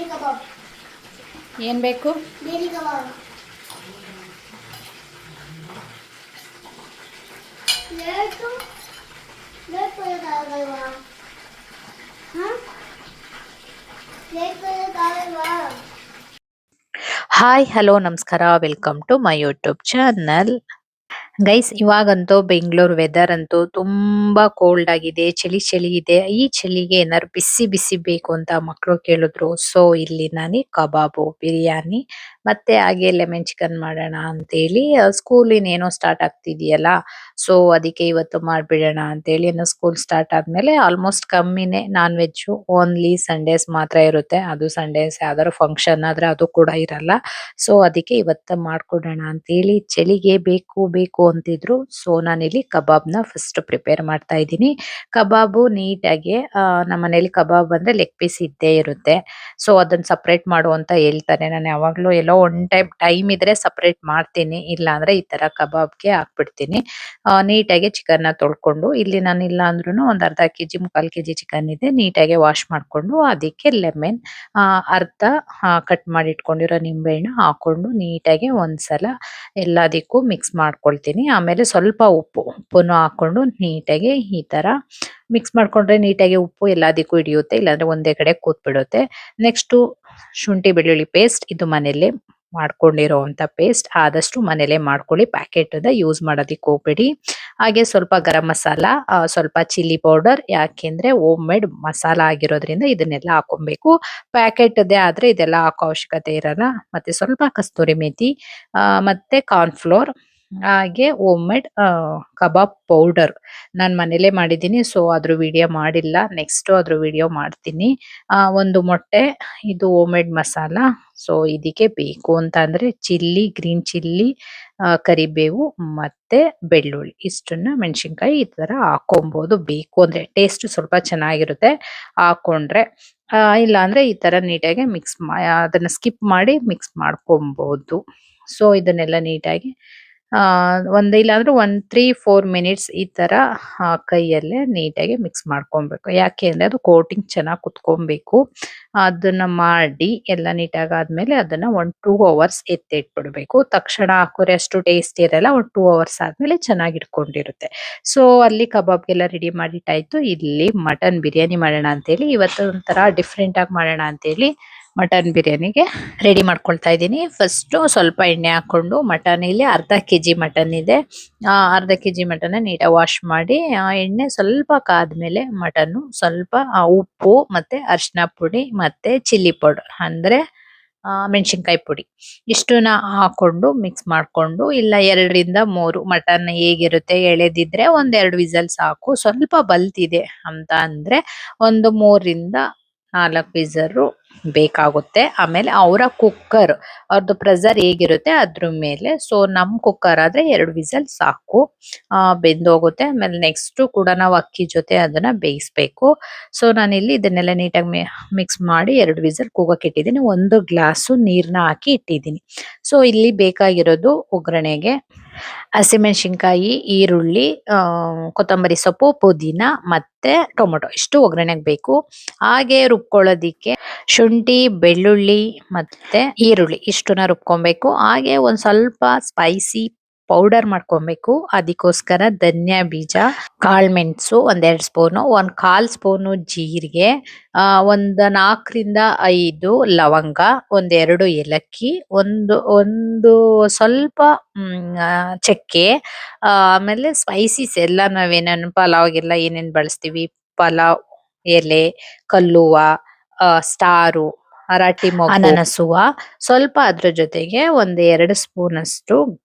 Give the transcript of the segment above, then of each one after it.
ಏನು ಬೇಕು? Hi hello ನಮಸ್ಕಾರ, welcome to my YouTube channel. Guys, ಇವಾಗಂತೂ ಬೆಂಗಳೂರು ವೆದರ್ ಅಂತೂ ತುಂಬಾ ಕೋಲ್ಡ್ ಆಗಿದೆ, ಚಳಿ ಚಳಿ ಇದೆ. ಈ ಚಳಿಗೆ ಏನಾದ್ರು ಬಿಸಿ ಬಿಸಿ ಬೇಕು ಅಂತ ಮಕ್ಕಳು ಕೇಳಿದ್ರು. ಸೊ ಇಲ್ಲಿ ನಾನು ಕಬಾಬು, ಬಿರಿಯಾನಿ ಮತ್ತೆ ಹಾಗೆ ಲೆಮನ್ ಚಿಕನ್ ಮಾಡೋಣ ಅಂತೇಳಿ, ಸ್ಕೂಲ್ ಇನ್ನೇನೋ ಸ್ಟಾರ್ಟ್ ಆಗ್ತಿದೆಯಲ್ಲ, ಸೊ ಅದಕ್ಕೆ ಇವತ್ತು ಮಾಡ್ಬಿಡೋಣ ಅಂತೇಳಿ. ಸ್ಕೂಲ್ ಸ್ಟಾರ್ಟ್ ಆದ್ಮೇಲೆ ಆಲ್ಮೋಸ್ಟ್ ಕಮ್ಮಿನೇ ನಾನ್ ವೆಜ್, ಓನ್ಲಿ ಸಂಡೇಸ್ ಮಾತ್ರ ಇರುತ್ತೆ. ಅದು ಸಂಡೇಸ್ ಯಾವ್ದಾದ್ರು ಫಂಕ್ಷನ್ ಆದ್ರೆ ಅದು ಕೂಡ ಇರಲ್ಲ. ಸೊ ಅದಕ್ಕೆ ಇವತ್ತು ಮಾಡ್ಕೊಡೋಣ ಅಂತೇಳಿ, ಚಳಿಗೆ ಬೇಕು ಬೇಕು ಅಂತಿದ್ರು. ಸೊ ನಾನಿಲ್ಲಿ ಕಬಾಬ್ನ ಫಸ್ಟ್ ಪ್ರಿಪೇರ್ ಮಾಡ್ತಾ ಇದ್ದೀನಿ. ಕಬಾಬು ನೀಟಾಗಿ ನಮ್ಮ ಮನೇಲಿ ಕಬಾಬ್ ಅಂದ್ರೆ ಲೆಗ್ ಪೀಸ್ ಇದ್ದೇ ಇರುತ್ತೆ. ಸೊ ಅದನ್ನ ಸಪ್ರೇಟ್ ಮಾಡು ಅಂತ ಹೇಳ್ತಾರೆ. ನಾನು ಯಾವಾಗ್ಲೂ ಎಲ್ಲೋ ಒನ್ ಟೈಮ್ ಇದ್ರೆ ಸಪ್ರೇಟ್ ಮಾಡ್ತೀನಿ, ಇಲ್ಲ ಅಂದ್ರೆ ಈ ತರ ಕಬಾಬ್ಗೆ ಹಾಕ್ಬಿಡ್ತೀನಿ. ನೀಟಾಗಿ ಚಿಕನ್ ನ ತೊಳ್ಕೊಂಡು, ಇಲ್ಲಿ ನಾನು ಇಲ್ಲ ಅಂದ್ರೂ ಒಂದ್ ಅರ್ಧ ಕೆಜಿ ಮುಕ್ಕಾಲ್ ಕೆಜಿ ಚಿಕನ್ ಇದೆ, ನೀಟಾಗಿ ವಾಶ್ ಮಾಡ್ಕೊಂಡು ಅದಕ್ಕೆ ಲೆಮನ್ ಅರ್ಧ ಕಟ್ ಮಾಡಿ ಇಟ್ಕೊಂಡಿರೋ ನಿಂಬೆಹಣ್ಣು ಹಾಕೊಂಡು ನೀಟಾಗಿ ಒಂದ್ಸಲ ಎಲ್ಲದಕ್ಕೂ ಮಿಕ್ಸ್ ಮಾಡ್ಕೊಳ್ತೀನಿ. ಆಮೇಲೆ ಸ್ವಲ್ಪ ಉಪ್ಪುನು ಹಾಕೊಂಡು ನೀಟಾಗಿ ಈ ತರ ಮಿಕ್ಸ್ ಮಾಡ್ಕೊಂಡ್ರೆ ನೀಟಾಗಿ ಉಪ್ಪು ಎಲ್ಲದಕ್ಕೂ ಹಿಡಿಯುತ್ತೆ, ಇಲ್ಲಾಂದ್ರೆ ಒಂದೇ ಕಡೆ ಕೂತ್ಬಿಡುತ್ತೆ. ನೆಕ್ಸ್ಟ್ ಶುಂಠಿ ಬೆಳ್ಳುಳ್ಳಿ ಪೇಸ್ಟ್, ಇದು ಮನೇಲಿ ಮಾಡ್ಕೊಂಡಿರೋಂಥ ಪೇಸ್ಟ್. ಆದಷ್ಟು ಮನೇಲೆ ಮಾಡ್ಕೊಳ್ಳಿ, ಪ್ಯಾಕೆಟ್ ಯೂಸ್ ಮಾಡೋದಿಕ್ಕೆ ಹೋಗ್ಬೇಡಿ. ಹಾಗೆ ಸ್ವಲ್ಪ ಗರಂ ಮಸಾಲ, ಸ್ವಲ್ಪ ಚಿಲ್ಲಿ ಪೌಡರ್, ಯಾಕೆಂದ್ರೆ ಹೋಮ್ ಮೇಡ್ ಮಸಾಲ ಆಗಿರೋದ್ರಿಂದ ಇದನ್ನೆಲ್ಲ ಹಾಕೊಬೇಕು. ಪ್ಯಾಕೆಟ್ ಆದ್ರೆ ಇದೆಲ್ಲ ಹಾಕೋ ಅವಶ್ಯಕತೆ ಇರಲ್ಲ. ಮತ್ತೆ ಸ್ವಲ್ಪ ಕಸ್ತೂರಿ ಮೇಥಿ, ಮತ್ತೆ ಕಾರ್ನ್ಫ್ಲೋರ್, ಹಾಗೆ ಹೋಮ್ ಮೇಡ್ ಕಬಾಬ್ ಪೌಡರ್ ನಾನು ಮನೇಲೆ ಮಾಡಿದ್ದೀನಿ. ಸೊ ಅದ್ರ ವಿಡಿಯೋ ಮಾಡಿಲ್ಲ, ನೆಕ್ಸ್ಟ್ ಅದ್ರ ವಿಡಿಯೋ ಮಾಡ್ತೀನಿ. ಒಂದು ಮೊಟ್ಟೆ, ಇದು ಹೋಮ್ ಮೇಡ್ ಮಸಾಲ. ಸೊ ಇದಕ್ಕೆ ಬೇಕು ಅಂತ ಅಂದ್ರೆ ಚಿಲ್ಲಿ, ಗ್ರೀನ್ ಚಿಲ್ಲಿ, ಕರಿಬೇವು ಮತ್ತೆ ಬೆಳ್ಳುಳ್ಳಿ, ಇಷ್ಟನ್ನ ಮೆಣಸಿನ್ಕಾಯಿ ಈ ತರ ಹಾಕೊಬಹುದು. ಬೇಕು ಅಂದ್ರೆ ಟೇಸ್ಟ್ ಸ್ವಲ್ಪ ಚೆನ್ನಾಗಿರುತ್ತೆ ಹಾಕೊಂಡ್ರೆ. ಇಲ್ಲ ಅಂದ್ರೆ ಈ ತರ ನೀಟಾಗಿ ಅದನ್ನ ಸ್ಕಿಪ್ ಮಾಡಿ ಮಿಕ್ಸ್ ಮಾಡ್ಕೊಬಹುದು. ಸೊ ಇದನ್ನೆಲ್ಲ ನೀಟಾಗಿ ಇಲ್ಲಾಂದ್ರೆ 3-4 ಮಿನಿಟ್ಸ್ ಈ ತರ ಕೈಯಲ್ಲೇ ನೀಟಾಗಿ ಮಿಕ್ಸ್ ಮಾಡ್ಕೊಬೇಕು. ಯಾಕೆ ಅಂದ್ರೆ ಅದು ಕೋಟಿಂಗ್ ಚೆನ್ನಾಗಿ ಕುತ್ಕೊಬೇಕು. ಅದನ್ನ ಮಾಡಿ ಎಲ್ಲ ನೀಟಾಗಿ ಆದ್ಮೇಲೆ ಅದನ್ನ 1-2 ಅವರ್ಸ್ ಎತ್ತಿಟ್ಬಿಡ್ಬೇಕು. ತಕ್ಷಣ ಹಾಕೋರೆ ಅಷ್ಟು ಟೇಸ್ಟ್ ಇರಲ್ಲ, 2 ಅವರ್ಸ್ ಆದ್ಮೇಲೆ ಚೆನ್ನಾಗಿ ಇಟ್ಕೊಂಡಿರುತ್ತೆ. ಸೊ ಅಲ್ಲಿ ಕಬಾಬ್ಗೆಲ್ಲ ರೆಡಿ ಮಾಡಿಟ್ಟಾಯ್ತು. ಇಲ್ಲಿ ಮಟನ್ ಬಿರಿಯಾನಿ ಮಾಡೋಣ ಅಂತೇಳಿ, ಇವತ್ತು ಒಂಥರ ಡಿಫ್ರೆಂಟ್ ಆಗಿ ಮಾಡೋಣ ಅಂತೇಳಿ ಮಟನ್ ಬಿರಿಯಾನಿಗೆ ರೆಡಿ ಮಾಡ್ಕೊಳ್ತಾ ಇದ್ದೀನಿ. ಫಸ್ಟ್ ಸ್ವಲ್ಪ ಎಣ್ಣೆ ಹಾಕೊಂಡು, ಮಟನ್ ಇಲ್ಲಿ ಅರ್ಧ ಕೆಜಿ ಮಟನ್ ಇದೆ, ಅರ್ಧ ಕೆಜಿ ಮಟನ್ ನೀಟಾಗಿ ವಾಶ್ ಮಾಡಿ, ಎಣ್ಣೆ ಸ್ವಲ್ಪ ಕಾದ್ಮೇಲೆ ಮಟನ್ ಸ್ವಲ್ಪ ಉಪ್ಪು ಮತ್ತೆ ಅರಿಶಿನ ಪುಡಿ ಮತ್ತೆ ಚಿಲ್ಲಿ ಪೌಡರ್ ಅಂದ್ರೆ ಮೆಣಸಿನ್ಕಾಯಿ ಪುಡಿ, ಇಷ್ಟನ್ನ ಹಾಕೊಂಡು ಮಿಕ್ಸ್ ಮಾಡ್ಕೊಂಡು, ಇಲ್ಲ 2-3 ಮಟನ್ ಹೇಗಿರುತ್ತೆ ಎಳೆದಿದ್ರೆ 1-2 ವಿಸಲ್ ಸಾಕು. ಸ್ವಲ್ಪ ಬಲ್ತಿದೆ ಅಂತ ಅಂದ್ರೆ 3-4 ವಿಸಲ್ ಬೇಕಾಗುತ್ತೆ. ಆಮೇಲೆ ಅವರ ಕುಕ್ಕರ್, ಅವ್ರದ್ದು ಪ್ರೆಷರ್ ಹೇಗಿರುತ್ತೆ ಅದ್ರ ಮೇಲೆ. ಸೊ ನಮ್ ಕುಕ್ಕರ್ ಆದ್ರೆ 2 ವಿಸಲ್ ಸಾಕು, ಬೆಂದೋಗುತ್ತೆ. ಆಮೇಲೆ ನೆಕ್ಸ್ಟ್ ಕೂಡ ನಾವು ಅಕ್ಕಿ ಜೊತೆ ಅದನ್ನ ಬೇಯಿಸ್ಬೇಕು. ಸೊ ನಾನಿಲ್ಲಿ ಇದನ್ನೆಲ್ಲ ನೀಟಾಗಿ ಮಿಕ್ಸ್ ಮಾಡಿ 2 ವಿಸಲ್ ಕೂಗಕ್ಕೆ ಇಟ್ಟಿದ್ದೀನಿ. 1 ಗ್ಲಾಸ್ ನೀರ್ನ ಹಾಕಿ ಇಟ್ಟಿದ್ದೀನಿ. ಸೊ ಇಲ್ಲಿ ಬೇಕಾಗಿರೋದು ಒಗ್ಗರಣೆಗೆ ಹಸಿಮೆಣಸಿನ್ಕಾಯಿ, ಈರುಳ್ಳಿ, ಕೊತ್ತಂಬರಿ ಸೊಪ್ಪು, ಪುದೀನ ಮತ್ತೆ ಟೊಮೊಟೊ, ಇಷ್ಟು ಒಗ್ಗರಣೆಗೆ ಬೇಕು. ಹಾಗೆ ರುಬ್ಕೊಳ್ಳೋದಿಕ್ಕೆ ಶುಂಠಿ, ಬೆಳ್ಳುಳ್ಳಿ ಮತ್ತೆ ಈರುಳ್ಳಿ ಇಷ್ಟನ್ನ ರುಬ್ಕೊಬೇಕು. ಹಾಗೆ ಒಂದ್ ಸ್ವಲ್ಪ ಸ್ಪೈಸಿ ಪೌಡರ್ ಮಾಡ್ಕೊಬೇಕು. ಅದಕ್ಕೋಸ್ಕರ ಧನ್ಯಾ ಬೀಜ, ಕಾಳ್ಮೆಣಸು 1-2 ಸ್ಪೂನು, 1/4 ಸ್ಪೂನು ಜೀರಿಗೆ, 4-5 ಲವಂಗ, 1-2 ಏಲಕ್ಕಿ, ಒಂದು ಸ್ವಲ್ಪ ಚಕ್ಕೆ, ಆಮೇಲೆ ಸ್ಪೈಸೀಸ್ ಎಲ್ಲ ನಾವೇನೇನು ಪಲಾವ್ಗೆಲ್ಲ ಏನೇನ್ ಬಳಸ್ತೀವಿ, ಪಲಾವ್ ಎಲೆ, ಕಲ್ಲುವ, ಸ್ಟಾರು, ಅರಾಟಿ ಮೊಗ್ಗು, ಅನನಸುವ, ಸ್ವಲ್ಪ ಅದ್ರ ಜೊತೆಗೆ 1-2 ಸ್ಪೂನ್ ಅಷ್ಟು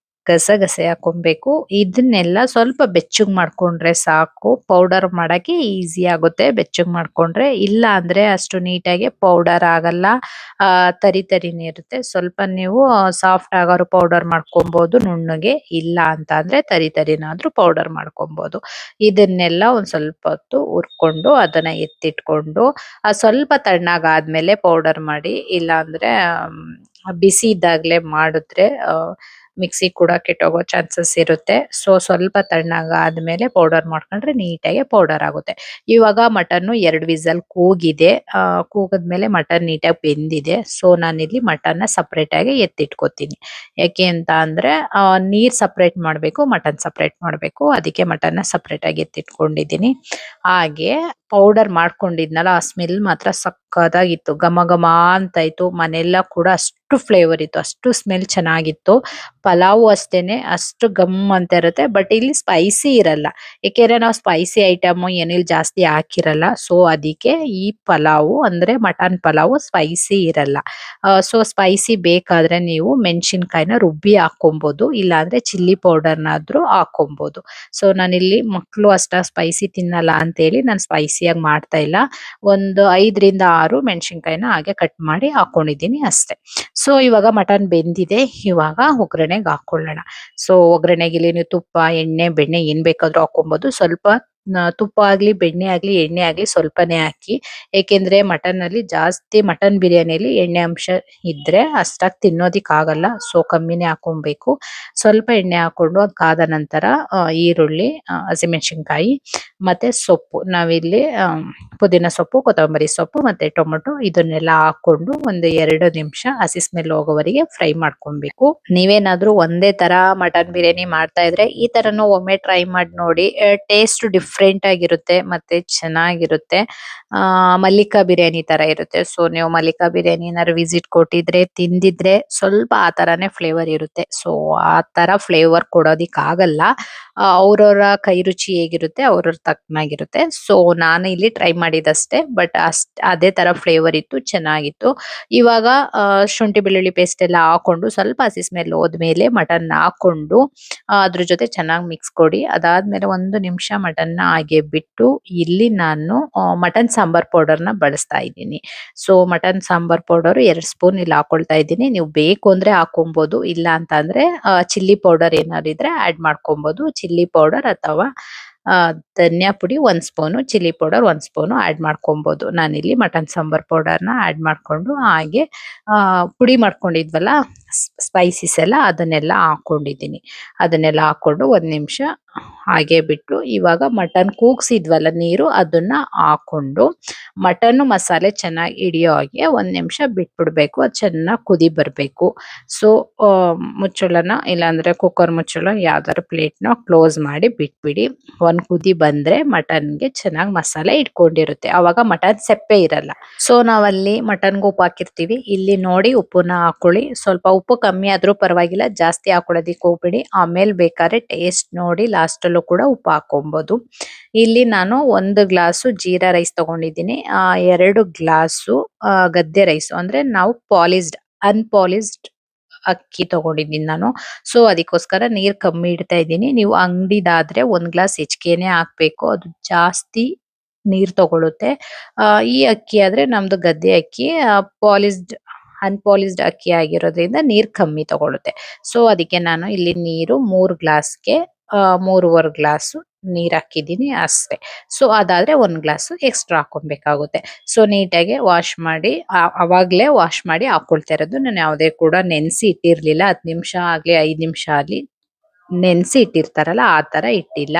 ಗಸಗಸೆ ಹಾಕೊಬೇಕು. ಇದನ್ನೆಲ್ಲ ಸ್ವಲ್ಪ ಬೆಚ್ಚಗ್ ಮಾಡ್ಕೊಂಡ್ರೆ ಸಾಕು. ಪೌಡರ್ ಮಾಡಕ್ಕೆ ಈಸಿ ಆಗುತ್ತೆ ಬೆಚ್ಚಗ್ ಮಾಡ್ಕೊಂಡ್ರೆ, ಇಲ್ಲ ಅಂದ್ರೆ ಅಷ್ಟು ನೀಟಾಗಿ ಪೌಡರ್ ಆಗಲ್ಲ, ತರಿ ತರಿನೇ ಇರುತ್ತೆ. ಸ್ವಲ್ಪ ನೀವು ಸಾಫ್ಟ್ ಆಗೋರು ಪೌಡರ್ ಮಾಡ್ಕೊಬಹುದು ನುಣ್ಣಗೆ, ಇಲ್ಲ ಅಂತ ಅಂದ್ರೆ ತರಿ ತರಿನಾದ್ರೂ ಪೌಡರ್ ಮಾಡ್ಕೊಬಹುದು. ಇದನ್ನೆಲ್ಲ ಒಂದ್ ಸ್ವಲ್ಪ ಹೊತ್ತು ಹುರ್ಕೊಂಡು ಅದನ್ನ ಎತ್ತಿಟ್ಕೊಂಡು, ಸ್ವಲ್ಪ ತಣ್ಣಗಾದ್ಮೇಲೆ ಪೌಡರ್ ಮಾಡಿ, ಇಲ್ಲ ಅಂದ್ರೆ ಬಿಸಿ ಇದ್ದಾಗ್ಲೇ ಮಾಡಿದ್ರೆ ಮಿಕ್ಸಿ ಕೂಡ ಕೆಟ್ಟೋಗೋ ಚಾನ್ಸಸ್ ಇರುತ್ತೆ. ಸೊ ಸ್ವಲ್ಪ ತಣ್ಣಗಾದ್ಮೇಲೆ ಪೌಡರ್ ಮಾಡ್ಕೊಂಡ್ರೆ ನೀಟಾಗಿ ಪೌಡರ್ ಆಗುತ್ತೆ. ಇವಾಗ ಮಟನ್ನು 2 ವಿಸಲ್ ಕೂಗಿದೆ. ಕೂಗಿದ್ಮೇಲೆ ಮಟನ್ ನೀಟಾಗಿ ಬೆಂದಿದೆ. ಸೊ ನಾನಿಲ್ಲಿ ಮಟನ್ನ ಸಪ್ರೇಟ್ ಆಗಿ ಎತ್ತಿಟ್ಕೋತೀನಿ. ಯಾಕೆ ಅಂತ ಅಂದ್ರೆ ನೀರ್ ಸಪ್ರೇಟ್ ಮಾಡ್ಬೇಕು, ಮಟನ್ ಸಪ್ರೇಟ್ ಮಾಡ್ಬೇಕು. ಅದಕ್ಕೆ ಮಟನ್ನ ಸಪ್ರೇಟ್ ಆಗಿ ಎತ್ತಿಟ್ಕೊಂಡಿದ್ದೀನಿ. ಹಾಗೆ ಪೌಡರ್ ಮಾಡ್ಕೊಂಡಿದ್ನಲ್ಲ ಆ ಸ್ಮೆಲ್ ಮಾತ್ರ ಸಕ್ಕತ್ತಾಗಿತ್ತು. ಘಮ ಘಮ ಅಂತ ಇತ್ತು. ಮನೆಯೆಲ್ಲ ಕೂಡ ಅಷ್ಟು ಫ್ಲೇವರ್ ಇತ್ತು, ಅಷ್ಟು ಸ್ಮೆಲ್ ಚೆನ್ನಾಗಿತ್ತು. ಪಲಾವು ಅಷ್ಟೇನೆ ಅಷ್ಟು ಗಮ್ ಅಂತ ಇರುತ್ತೆ. ಬಟ್ ಇಲ್ಲಿ ಸ್ಪೈಸಿ ಇರಲ್ಲ. ಏಕೆಂದ್ರೆ ನಾವು ಸ್ಪೈಸಿ ಐಟಮ್ ಏನಿಲ್ ಜಾಸ್ತಿ ಹಾಕಿರಲ್ಲ. ಸೊ ಅದಕ್ಕೆ ಈ ಪಲಾವು ಅಂದ್ರೆ ಮಟನ್ ಪಲಾವು ಸ್ಪೈಸಿ ಇರಲ್ಲ. ಸೊ ಸ್ಪೈಸಿ ಬೇಕಾದ್ರೆ ನೀವು ಮೆಣಸಿನಕಾಯಿನ ರುಬ್ಬಿ ಹಾಕೊಬಹುದು. ಇಲ್ಲಾಂದ್ರೆ ಚಿಲ್ಲಿ ಪೌಡರ್ನಾದ್ರೂ ಹಾಕೊಬಹುದು. ಸೊ ನಾನಿಲ್ಲಿ ಮಕ್ಕಳು ಅಷ್ಟಾಗಿ ಸ್ಪೈಸಿ ತಿನ್ನಲ್ಲ ಅಂತೇಳಿ ನಾನು ಸ್ಪೈಸಿಯಾಗಿ ಮಾಡ್ತಾ ಇಲ್ಲ. ಒಂದು 5ರಿಂದ 6 ಮೆಣಸಿನಕಾಯಿನ ಹಾಗೆ ಕಟ್ ಮಾಡಿ ಹಾಕೊಂಡಿದ್ದೀನಿ ಅಷ್ಟೇ. ಸೊ ಇವಾಗ ಮಟನ್ ಬೆಂದಿದೆ. ಇವಾಗ ಒಗ್ಗರಣೆಗೆ ಹಾಕೊಳ್ಳೋಣ. ಸೊ ಒಗ್ಗರಣೆಗೆ ಇಲ್ಲಿ ನೀವು ತುಪ್ಪ, ಎಣ್ಣೆ, ಬೆಣ್ಣೆ ಏನ್ ಬೇಕಾದ್ರೂ ಹಾಕೊಬಹುದು. ಸ್ವಲ್ಪ ತುಪ್ಪ ಆಗ್ಲಿ, ಬೆಣ್ಣೆ ಆಗ್ಲಿ, ಎಣ್ಣೆ ಆಗ್ಲಿ ಸ್ವಲ್ಪನೇ ಹಾಕಿ. ಏಕೆಂದ್ರೆ ಮಟನ್ ಅಲ್ಲಿ ಜಾಸ್ತಿ ಮಟನ್ ಬಿರಿಯಾನಿಯಲ್ಲಿ ಎಣ್ಣೆ ಅಂಶ ಇದ್ರೆ ಅಷ್ಟಾಗಿ ತಿನ್ನೋದಿಕ್ ಆಗಲ್ಲ. ಸೊ ಕಮ್ಮಿನೇ ಹಾಕೊಬೇಕು. ಸ್ವಲ್ಪ ಎಣ್ಣೆ ಹಾಕೊಂಡು ಅದ್ ಕಾದ ನಂತರ ಈರುಳ್ಳಿ, ಹಸಿಮೆಣಸಿನಕಾಯಿ ಮತ್ತೆ ಸೊಪ್ಪು, ನಾವಿಲ್ಲಿ ಪುದೀನ ಸೊಪ್ಪು, ಕೊತ್ತಂಬರಿ ಸೊಪ್ಪು ಮತ್ತೆ ಟೊಮೊಟೊ ಇದನ್ನೆಲ್ಲ ಹಾಕೊಂಡು ಒಂದು 2 ನಿಮಿಷ ಹಸಿ ಸ್ಮೆಲ್ ಹೋಗೋವರೆಗೆ ಫ್ರೈ ಮಾಡ್ಕೊಬೇಕು. ನೀವೇನಾದ್ರೂ ಒಂದೇ ತರ ಮಟನ್ ಬಿರಿಯಾನಿ ಮಾಡ್ತಾ ಇದ್ರೆ ಈ ತರನು ಒಮ್ಮೆ ಟ್ರೈ ಮಾಡಿ ನೋಡಿ. ಟೇಸ್ಟ್ ಡಿಫ್ರೆಂಟ್ ಆಗಿರುತ್ತೆ ಮತ್ತೆ ಚೆನ್ನಾಗಿರುತ್ತೆ. ಮಲ್ಲಿಕಾ ಬಿರಿಯಾನಿ ತರ ಇರುತ್ತೆ. ಸೊ ನೀವು ಮಲ್ಲಿಕಾ ಬಿರಿಯಾನಿ ಏನಾದ್ರು ವಿಸಿಟ್ ಕೊಟ್ಟಿದ್ರೆ ತಿಂದಿದ್ರೆ ಸ್ವಲ್ಪ ಆ ತರಾನೇ ಫ್ಲೇವರ್ ಇರುತ್ತೆ. ಸೊ ಆ ತರ ಫ್ಲೇವರ್ ಕೊಡೋದಿಕ್ ಆಗಲ್ಲ. ಅವ್ರವ್ರ ಕೈ ರುಚಿ ಹೇಗಿರುತ್ತೆ ಅವ್ರವ್ರ ತಕ್ಕನಾಗಿರುತ್ತೆ. ಸೊ ನಾನು ಇಲ್ಲಿ ಟ್ರೈ ಮಾಡಿದಷ್ಟೇ. ಬಟ್ ಅದೇ ತರ ಫ್ಲೇವರ್ ಇತ್ತು, ಚೆನ್ನಾಗಿತ್ತು. ಇವಾಗ ಶುಂಠಿ ಬೆಳ್ಳುಳ್ಳಿ ಪೇಸ್ಟ್ ಎಲ್ಲ ಹಾಕೊಂಡು ಸ್ವಲ್ಪ ಹಸಿ ಸ್ಮೆಲ್ ಹೋದ್ಮೇಲೆ ಮಟನ್ ಹಾಕೊಂಡು ಅದ್ರ ಜೊತೆ ಚೆನ್ನಾಗಿ ಮಿಕ್ಸ್ ಕೊಡಿ. ಅದಾದ್ಮೇಲೆ 1 ನಿಮಿಷ ಮಟನ್ನ ಹಾಗೆ ಬಿಟ್ಟು ಇಲ್ಲಿ ನಾನು ಮಟನ್ ಸಾಂಬಾರ್ ಪೌಡರ್ನ ಬಳಸ್ತಾ ಇದ್ದೀನಿ. So mutton sambar powder 2 spoon ಇಲ್ಲಿ ಹಾಕೊಳ್ತಾ ಇದ್ದೀನಿ. ನೀವು ಬೇಕು ಅಂದ್ರೆ ಹಾಕೊಬಹುದು. ಇಲ್ಲ ಅಂತ ಅಂದ್ರೆ ಚಿಲ್ಲಿ ಪೌಡರ್ ಏನಾದ್ರು ಇದ್ರೆ ಆಡ್ ಮಾಡ್ಕೊಬಹುದು. ಚಿಲ್ಲಿ ಪೌಡರ್ ಅಥವಾ ಧನ್ಯಾ ಪುಡಿ 1 spoon, chilli powder 1 spoon add ಮಾಡ್ಕೊಬಹುದು. ನಾನಿಲ್ಲಿ ಮಟನ್ ಸಾಂಬಾರ್ ಪೌಡರ್ನ ಆಡ್ ಮಾಡ್ಕೊಂಡು ಹಾಗೆ ಪುಡಿ ಮಾಡ್ಕೊಂಡಿದ್ವಲ್ಲ ಸ್ಪೈಸಿಸ್ ಎಲ್ಲ ಅದನ್ನೆಲ್ಲ ಹಾಕೊಂಡಿದ್ದೀನಿ. ಅದನ್ನೆಲ್ಲ ಹಾಕೊಂಡು 1 ನಿಮಿಷ ಹಾಗೆ ಬಿಟ್ಟು ಇವಾಗ ಮಟನ್ ಕೂಗ್ಸಿದ್ವಲ್ಲ ನೀರು ಅದನ್ನ ಹಾಕೊಂಡು ಮಟನ್ ಮಸಾಲೆ ಚೆನ್ನಾಗಿ ಹಿಡಿಯೋ ಹಾಗೆ 1 ನಿಮಿಷ ಬಿಟ್ಬಿಡ್ಬೇಕು. ಅದು ಚೆನ್ನಾಗಿ ಕುದಿ ಬರ್ಬೇಕು. ಸೊ ಮುಚ್ಚಳನ ಇಲ್ಲಾಂದ್ರೆ ಕುಕ್ಕರ್ ಮುಚ್ಚಳ ಯಾವ್ದಾದ್ರು ಪ್ಲೇಟ್ನ ಕ್ಲೋಸ್ ಮಾಡಿ ಬಿಟ್ಬಿಡಿ. 1 ಕುದಿ ಬಂದ್ರೆ ಮಟನ್ಗೆ ಚೆನ್ನಾಗಿ ಮಸಾಲೆ ಇಟ್ಕೊಂಡಿರುತ್ತೆ. ಅವಾಗ ಮಟನ್ ಸೆಪ್ಪೆ ಇರಲ್ಲ. ಸೊ ನಾವಲ್ಲಿ ಮಟನ್ಗೆ ಉಪ್ಪು ಹಾಕಿರ್ತೀವಿ. ಇಲ್ಲಿ ನೋಡಿ ಉಪ್ಪುನ ಹಾಕೊಳ್ಳಿ. ಸ್ವಲ್ಪ ಉಪ್ಪು ಕಮ್ಮಿ ಆದ್ರೂ ಪರವಾಗಿಲ್ಲ, ಜಾಸ್ತಿ ಹಾಕೊಳ್ಳೋದಿಕ್ ಹೋಗ್ಬೇಡಿ. ಆಮೇಲೆ ಬೇಕಾದ್ರೆ ಟೇಸ್ಟ್ ನೋಡಿ ಲಾಸ್ಟ್ ಅಲ್ಲೂ ಕೂಡ ಉಪ್ಪು ಹಾಕೊಬಹುದು. ಇಲ್ಲಿ ನಾನು 1 ಗ್ಲಾಸು ಜೀರಾ ರೈಸ್ ತಗೊಂಡಿದ್ದೀನಿ. 2 ಗ್ಲಾಸು ಗದ್ದೆ ರೈಸ್ ಅಂದ್ರೆ ನಾವು ಅನ್ಪಾಲಿಸ್ಡ್ ಅಕ್ಕಿ ತಗೊಂಡಿದ್ದೀನಿ ನಾನು. ಸೊ ಅದಕ್ಕೋಸ್ಕರ ನೀರ್ ಕಮ್ಮಿ ಇಡ್ತಾ ಇದ್ದೀನಿ. ನೀವು ಅಂಗಡಿದಾದ್ರೆ 1 ಗ್ಲಾಸ್ ಹೆಚ್ಚಿಗೆನೆ ಹಾಕ್ಬೇಕು. ಅದು ಜಾಸ್ತಿ ನೀರ್ ತಗೊಳುತ್ತೆ. ಈ ಅಕ್ಕಿ ಆದ್ರೆ ನಮ್ದು ಗದ್ದೆ ಅಕ್ಕಿ ಅನ್ಪಾಲಿಸ್ಡ್ ಅಕ್ಕಿ ಆಗಿರೋದ್ರಿಂದ ನೀರ್ ಕಮ್ಮಿ ತಗೊಳುತ್ತೆ. ಸೊ ಅದಕ್ಕೆ ನಾನು ಇಲ್ಲಿ ನೀರು 3 ಗ್ಲಾಸ್ಗೆ 3.5 ಗ್ಲಾಸ್ ನೀರ್ ಹಾಕಿದ್ದೀನಿ ಅಷ್ಟೇ. ಸೊ ಅದಾದ್ರೆ 1 ಗ್ಲಾಸ್ ಎಕ್ಸ್ಟ್ರಾ ಹಾಕೊಬೇಕಾಗುತ್ತೆ. ಸೊ ನೀಟಾಗಿ ವಾಶ್ ಮಾಡಿ ಅವಾಗ್ಲೇ ವಾಶ್ ಮಾಡಿ ಹಾಕೊಳ್ತಾ ಇರೋದು. ನಾನು ಯಾವುದೇ ಕೂಡ ನೆನೆಸಿ ಇಟ್ಟಿರ್ಲಿಲ್ಲ. 10 ನಿಮಿಷ ಆಗ್ಲಿ 5 ನಿಮಿಷ ಆಗ್ಲಿ ನೆನೆಸಿ ಇಟ್ಟಿರ್ತಾರಲ್ಲ ಆ ತರ ಇಟ್ಟಿಲ್ಲ.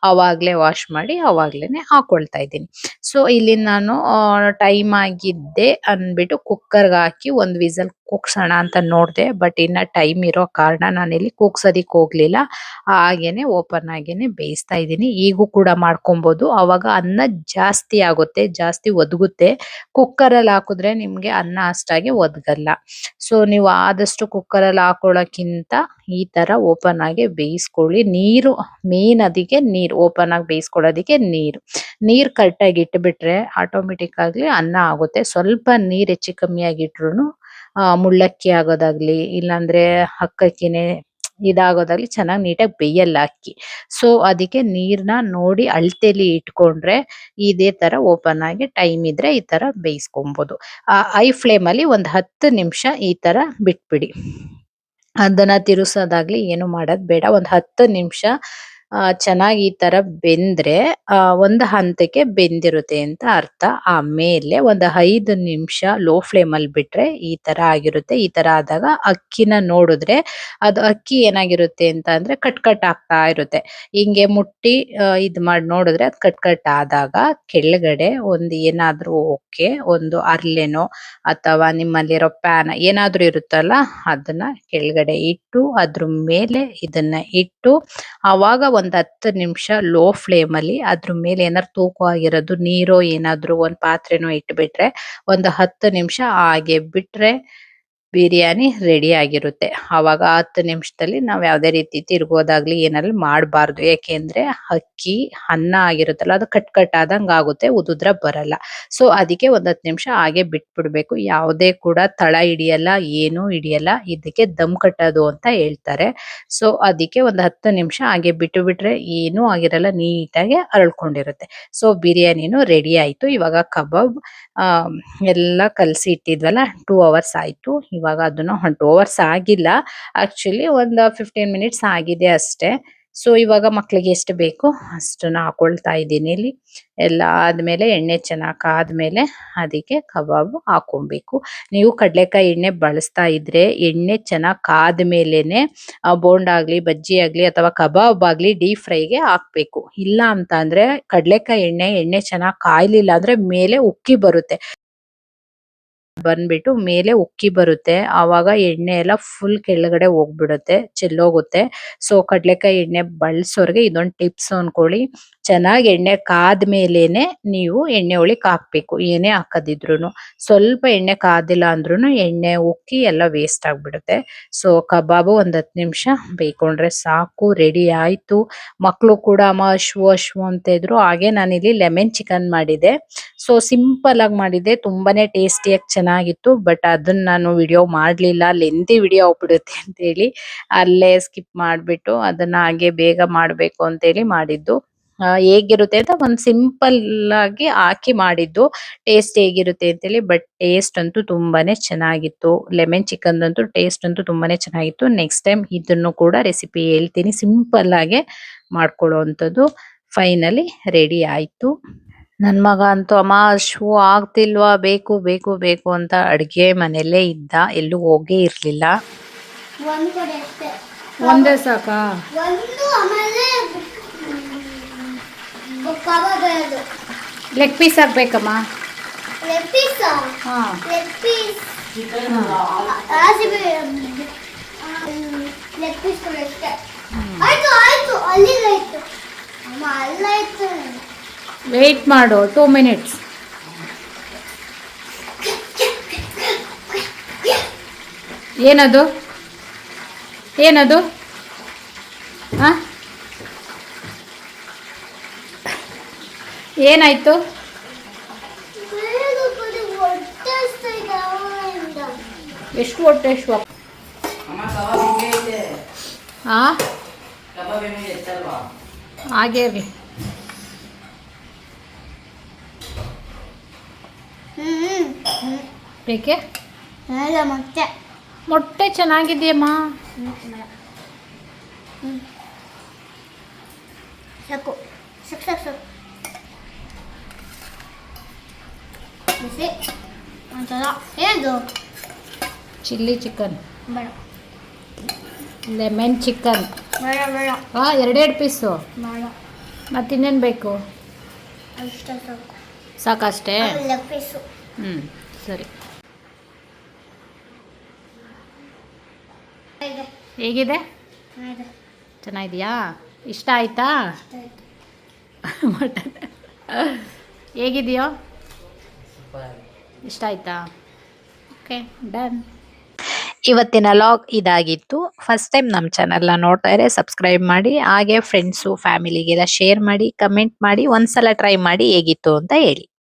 ಅವಾಗ್ಲೇ ವಾಶ್ ಮಾಡಿ ಅವಾಗ್ಲೇನೆ ಹಾಕೊಳ್ತಾ ಇದ್ದೀನಿ. ಸೊ ಇಲ್ಲಿ ನಾನು ಟೈಮ್ ಆಗಿದ್ದೆ ಅಂದ್ಬಿಟ್ಟು ಕುಕ್ಕರ್ಗೆ ಹಾಕಿ 1 ವಿಸಲ್ ಕೂಗ್ಸೋಣ ಅಂತ ನೋಡ್ದೆ. ಬಟ್ ಇನ್ನ ಟೈಮ್ ಇರೋ ಕಾರಣ ನಾನಿಲ್ಲಿ ಕೂಗ್ಸೋದಿಕ್ ಹೋಗ್ಲಿಲ್ಲ. ಹಾಗೇನೆ ಓಪನ್ ಆಗೇನೆ ಬೇಯಿಸ್ತಾ ಇದ್ದೀನಿ. ಈಗೂ ಕೂಡ ಮಾಡ್ಕೊಬಹುದು. ಅವಾಗ ಅನ್ನ ಜಾಸ್ತಿ ಆಗುತ್ತೆ, ಜಾಸ್ತಿ ಒದಗುತ್ತೆ. ಕುಕ್ಕರ್ ಅಲ್ಲಿ ಹಾಕಿದ್ರೆ ನಿಮ್ಗೆ ಅನ್ನ ಅಷ್ಟಾಗಿ ಒದಗಲ್ಲ. ಸೊ ನೀವು ಆದಷ್ಟು ಕುಕ್ಕರ್ ಅಲ್ಲಿ ಹಾಕೊಳ್ಳೋಕ್ಕಿಂತ ಈ ತರ ಓಪನ್ ಆಗಿ ಬೇಯಿಸ್ಕೊಳ್ಳಿ. ನೀರು ಮೇನ್ ಅದಕ್ಕೆ ನೀರು ಓಪನ್ ಆಗಿ ಬೇಯಿಸ್ಕೊಳ್ಳೋದಿಕ್ಕೆ ನೀರ್ ಕರೆಕ್ಟ್ ಆಗಿ ಇಟ್ಬಿಟ್ರೆ ಆಟೋಮೆಟಿಕ್ ಆಗಿ ಅನ್ನ ಆಗುತ್ತೆ. ಸ್ವಲ್ಪ ನೀರ್ ಹೆಚ್ಚು ಕಮ್ಮಿ ಆಗಿಟ್ರುನು ಮುಳ್ಳಕ್ಕಿ ಆಗೋದಾಗ್ಲಿ ಇಲ್ಲಾಂದ್ರೆ ಅಕ್ಕಕ್ಕಿನೇ ಇದಾಗೋದಾಗ್ಲಿ ಚೆನ್ನಾಗಿ ನೀಟಾಗಿ ಬೇಯಲ್ಲ ಅಕ್ಕಿ. ಸೊ ಅದಕ್ಕೆ ನೀರ್ನ ನೋಡಿ ಅಳತೆಲಿ ಇಟ್ಕೊಂಡ್ರೆ ಇದೇ ತರ ಓಪನ್ ಆಗಿ ಟೈಮ್ ಇದ್ರೆ ಈ ತರ ಬೇಯಿಸ್ಕೊಬಹುದು. ಹೈ ಫ್ಲೇಮ್ ಅಲ್ಲಿ 10 ನಿಮಿಷ ಈ ತರ ಬಿಟ್ಬಿಡಿ. ಅದನ್ನ ತಿರುಸೋದಾಗ್ಲಿ ಏನು ಮಾಡೋದ್ ಬೇಡ. 10 ನಿಮಿಷ ಚೆನ್ನಾಗಿ ಈ ತರ ಬೆಂದ್ರೆ ಒಂದು ಹಂತಕ್ಕೆ ಬೆಂದಿರುತ್ತೆ ಅಂತ ಅರ್ಥ. ಆಮೇಲೆ ಒಂದು 5 ನಿಮಿಷ ಲೋ ಫ್ಲೇಮ್ ಅಲ್ಲಿ ಬಿಟ್ರೆ ಈ ತರ ಆಗಿರುತ್ತೆ. ಈ ತರ ಆದಾಗ ಅಕ್ಕಿನ ನೋಡಿದ್ರೆ ಅದು ಅಕ್ಕಿ ಏನಾಗಿರುತ್ತೆ ಅಂತ ಅಂದ್ರೆ ಕಟ್ ಕಟ್ ಆಗ್ತಾ ಇರುತ್ತೆ. ಹಿಂಗೆ ಮುಟ್ಟಿ ಇದ್ ಮಾಡಿ ನೋಡಿದ್ರೆ ಅದು ಕಟ್ ಕಟ್ ಆದಾಗ ಕೆಳಗಡೆ ಒಂದು ಏನಾದ್ರೂ ಓಕೆ ಒಂದು ಅರ್ಲೆನೋ ಅಥವಾ ನಿಮ್ಮಲ್ಲಿರೋ ಪ್ಯಾನ್ ಏನಾದ್ರೂ ಇರುತ್ತಲ್ಲ ಅದನ್ನ ಕೆಳಗಡೆ ಇಟ್ಟು ಅದ್ರ ಮೇಲೆ ಇದನ್ನ ಇಟ್ಟು ಆವಾಗ ಒಂದ್ 10 ನಿಮಿಷ ಲೋ ಫ್ಲೇಮ್ ಅಲ್ಲಿ ಅದ್ರ ಮೇಲೆ ಏನಾದ್ರು ತೂಕವಾಗಿರೋದು ನೀರೋ ಏನಾದ್ರು ಒಂದ್ ಪಾತ್ರೆನೋ ಇಟ್ಬಿಟ್ರೆ ಒಂದು 10 ನಿಮಿಷ ಹಾಗೆ ಬಿಟ್ರೆ ಬಿರಿಯಾನಿ ರೆಡಿ ಆಗಿರುತ್ತೆ. ಆವಾಗ 10 ನಿಮಿಷದಲ್ಲಿ ನಾವ್ ಯಾವ್ದೇ ರೀತಿ ತಿರ್ಗೋದಾಗ್ಲಿ ಏನಾದ್ರು ಮಾಡಬಾರ್ದು. ಯಾಕೆಂದ್ರೆ ಅಕ್ಕಿ ಅನ್ನ ಆಗಿರುತ್ತಲ್ಲ ಅದು ಕಟ್ ಕಟ್ ಆದಂಗ ಆಗುತ್ತೆ, ಉದುದ್ರ ಬರಲ್ಲ. ಸೊ ಅದಕ್ಕೆ ಒಂದ್ 10 ನಿಮಿಷ ಹಾಗೆ ಬಿಟ್ಬಿಡ್ಬೇಕು. ಯಾವುದೇ ಕೂಡ ತಳ ಹಿಡಿಯಲ್ಲ, ಏನೂ ಹಿಡಿಯಲ್ಲ. ಇದಕ್ಕೆ ದಮ್ ಕಟ್ಟೋದು ಅಂತ ಹೇಳ್ತಾರೆ. ಸೊ ಅದಕ್ಕೆ ಒಂದ್ 10 ನಿಮಿಷ ಹಾಗೆ ಬಿಟ್ಟು ಬಿಟ್ರೆ ಏನೂ ಆಗಿರಲ್ಲ, ನೀಟಾಗಿ ಅರಳ್ಕೊಂಡಿರುತ್ತೆ. ಸೊ ಬಿರಿಯಾನಿನೂ ರೆಡಿ ಆಯ್ತು. ಇವಾಗ ಕಬಾಬ್ ಆ ಎಲ್ಲ ಕಲಸಿ ಇಟ್ಟಿದ್ವಲ್ಲ 2 ಅವರ್ಸ್ ಆಯ್ತು. ಇವಾಗ ಅದನ್ನ 2 ಅವರ್ಸ್ ಆಗಿಲ್ಲ, ಆಕ್ಚುಲಿ ಒಂದು 15 ಮಿನಿಟ್ಸ್ ಆಗಿದೆ ಅಷ್ಟೇ. ಸೊ ಇವಾಗ ಮಕ್ಳಿಗೆ ಎಷ್ಟು ಬೇಕು ಅಷ್ಟನ್ನ ಹಾಕೊಳ್ತಾ ಇದ್ದೀನಿ ಇಲ್ಲಿ. ಎಲ್ಲ ಆದ್ಮೇಲೆ ಎಣ್ಣೆ ಚೆನ್ನಾಗ್ ಕಾದ್ಮೇಲೆ ಅದಕ್ಕೆ ಕಬಾಬ್ ಹಾಕೊಬೇಕು. ನೀವು ಕಡ್ಲೆಕಾಯಿ ಎಣ್ಣೆ ಬಳಸ್ತಾ ಇದ್ರೆ ಎಣ್ಣೆ ಚೆನ್ನಾಗ್ ಕಾದ್ಮೇಲೆನೆ ಬೋಂಡ ಆಗ್ಲಿ ಬಜ್ಜಿ ಆಗ್ಲಿ ಅಥವಾ ಕಬಾಬ್ ಆಗ್ಲಿ ಡೀಪ್ ಫ್ರೈಗೆ ಹಾಕ್ಬೇಕು. ಇಲ್ಲ ಅಂತ ಅಂದ್ರೆ ಕಡ್ಲೆಕಾಯಿ ಎಣ್ಣೆ ಚೆನ್ನಾಗ್ ಕಾಯ್ಲಿಲ್ಲ ಅಂದ್ರೆ ಮೇಲೆ ಉಕ್ಕಿ ಬರುತ್ತೆ. ಬಂದ್ಬಿಟ್ಟು ಮೇಲೆ ಉಕ್ಕಿ ಬರುತ್ತೆ. ಆವಾಗ ಎಣ್ಣೆ ಎಲ್ಲ ಫುಲ್ ಕೆಳಗಡೆ ಹೋಗ್ಬಿಡುತ್ತೆ, ಚೆಲ್ಲೋಗುತ್ತೆ. ಸೊ ಕಡ್ಲೆಕಾಯಿ ಎಣ್ಣೆ ಬಳಸೋರ್ಗೆ ಇದೊಂದು ಟಿಪ್ಸ್ ಅನ್ಕೊಳ್ಳಿ. ಚೆನ್ನಾಗಿ ಎಣ್ಣೆ ಕಾದ್ಮೇಲೆನೆ ನೀವು ಎಣ್ಣೆ ಒಳಕ್ ಹಾಕ್ಬೇಕು, ಏನೇ ಹಾಕದಿದ್ರುನು. ಸ್ವಲ್ಪ ಎಣ್ಣೆ ಕಾದಿಲ್ಲ ಅಂದ್ರುನು ಎಣ್ಣೆ ಉಕ್ಕಿ ಎಲ್ಲ ವೇಸ್ಟ್ ಆಗ್ಬಿಡುತ್ತೆ. ಸೊ ಕಬಾಬು ಒಂದ್ 10 ನಿಮಿಷ ಬೇಯ್ಕೊಂಡ್ರೆ ಸಾಕು, ರೆಡಿ ಆಯ್ತು. ಮಕ್ಳು ಕೂಡ ಅಮ್ಮ ಹಶ್ವು ಹಶ್ವು ಅಂತ ಇದ್ರು. ಹಾಗೆ ನಾನಿಲ್ಲಿ ಲೆಮನ್ ಚಿಕನ್ ಮಾಡಿದೆ. ಸೊ ಸಿಂಪಲ್ ಆಗಿ ಮಾಡಿದ್ದೆ, ತುಂಬಾನೇ ಟೇಸ್ಟಿಯಾಗಿ ಚೆನ್ನಾಗಿತ್ತು. ಬಟ್ ಅದನ್ನ ನಾನು ವಿಡಿಯೋ ಮಾಡ್ಲಿಲ್ಲ, ಲೆಂತಿ ವಿಡಿಯೋ ಆಗ್ಬಿಡುತ್ತೆ ಅಂತ ಹೇಳಿ ಅಲ್ಲೇ ಸ್ಕಿಪ್ ಮಾಡ್ಬಿಟ್ಟು ಅದನ್ನ ಹಾಗೆ ಬೇಗ ಮಾಡ್ಬೇಕು ಅಂತ ಹೇಳಿ ಮಾಡಿದ್ದು. ಹೇಗಿರುತ್ತೆ ಅಂತ ಒಂದ್ ಸಿಂಪಲ್ ಆಗಿ ಹಾಕಿ ಮಾಡಿದ್ದು. ಟೇಸ್ಟ್ ಹೇಗಿರುತ್ತೆ ಅಂತೇಳಿ, ಬಟ್ ಟೇಸ್ಟ್ ಅಂತೂ ತುಂಬಾನೇ ಚೆನ್ನಾಗಿತ್ತು. ಲೆಮನ್ ಚಿಕನ್ ಅಂತೂ ಟೇಸ್ಟ್ ಅಂತೂ ತುಂಬಾನೇ ಚೆನ್ನಾಗಿತ್ತು. ನೆಕ್ಸ್ಟ್ ಟೈಮ್ ಇದನ್ನು ಕೂಡ ರೆಸಿಪಿ ಹೇಳ್ತೀನಿ, ಸಿಂಪಲ್ ಆಗಿ ಮಾಡ್ಕೊಳ್ಳೋ ಅಂಥದ್ದು. ಫೈನಲಿ ರೆಡಿ ಆಯ್ತು. ನನ್ ಮಗ ಅಂತೂ ಅಮ್ಮ ಹಶ್ವು ಆಗ್ತಿಲ್ವಾ, ಬೇಕು ಬೇಕು ಬೇಕು ಅಂತ ಅಡ್ಗೆ ಮನೆಯಲ್ಲೇ ಇದ್ದ, ಎಲ್ಲೂ ಹೋಗೇ ಇರ್ಲಿಲ್ಲ. ಒಂದು ಕಡೆ ಅಷ್ಟೇ. ಒಂದೇ ಸಾಕಾ? ಒಂದು ಆಮೇಲೆ ಕಬಾಬ್ ಅದು ಲೆಗ್ ಪೀಸ್ ಹಾಕ್ಬೇಕಮ್ಮ. Leg piece. ಹಾ ಲೆಗ್ ಪೀಸ್ ರಾಸಿಬಿ ಲೆಗ್ ಪೀಸ್ ಕೂಡ ಅಷ್ಟೇ. ಆಯ್ತು ಆಯ್ತು, ಅಲ್ಲಿಗಾಯ್ತು ಅಮ್ಮ, ಅಲ್ಲಾಯ್ತು. ವೇಟ್ ಮಾಡು 2 ಮಿನಿಟ್ಸ್. ಏನದು ಏನದು ಆ ಏನಾಯ್ತು? ಎಷ್ಟು ಹೊಟ್ಟೆ ಎಷ್ಟು ಹಾಗೆ ಇರಲಿ. ಬೇಕೆ ಮೊಟ್ಟೆ ಮೊಟ್ಟೆ ಚೆನ್ನಾಗಿದೆಯಮ್ಮ. ಸಾಕು ಸಾಕು ಸಾಕು ಸಾಕು. ಬಿಸಿ ಒಂಥರ ಏನು ಚಿಲ್ಲಿ ಚಿಕನ್, ಬೇಡ ಲೆಮನ್ ಚಿಕನ್. ಬೇಡ ಬೇಡ ಎರಡೆರಡು ಪೀಸು. ಬೇಡ, ಮತ್ತಿನ್ನೇನು ಬೇಕು? ಅಷ್ಟೇ ಸಾಕು. ಸಾಕಷ್ಟೇ? Leg piece. ಸರಿ. ಹೇಗಿದೆ? ಚೆನ್ನಾಗಿದೆಯಾ? ಇಷ್ಟ ಆಯ್ತಾ? ಮಟನ್ ಹೇಗಿದೆಯೋ? ಇಷ್ಟ ಆಯ್ತಾ? Okay done. ಇವತ್ತಿನ ಲಾಗ್ ಇದಾಗಿತ್ತು. ಫಸ್ಟ್ ಟೈಮ್ ನಮ್ಮ ಚಾನಲ್ನ ನೋಡ್ತಾ ಇದ್ರೆ ಸಬ್ಸ್ಕ್ರೈಬ್ ಮಾಡಿ, ಹಾಗೆ ಫ್ರೆಂಡ್ಸು ಫ್ಯಾಮಿಲಿಗೆಲ್ಲ ಶೇರ್ ಮಾಡಿ, ಕಮೆಂಟ್ ಮಾಡಿ, ಒಂದ್ಸಲ ಟ್ರೈ ಮಾಡಿ ಹೇಗಿತ್ತು ಅಂತ ಹೇಳಿ.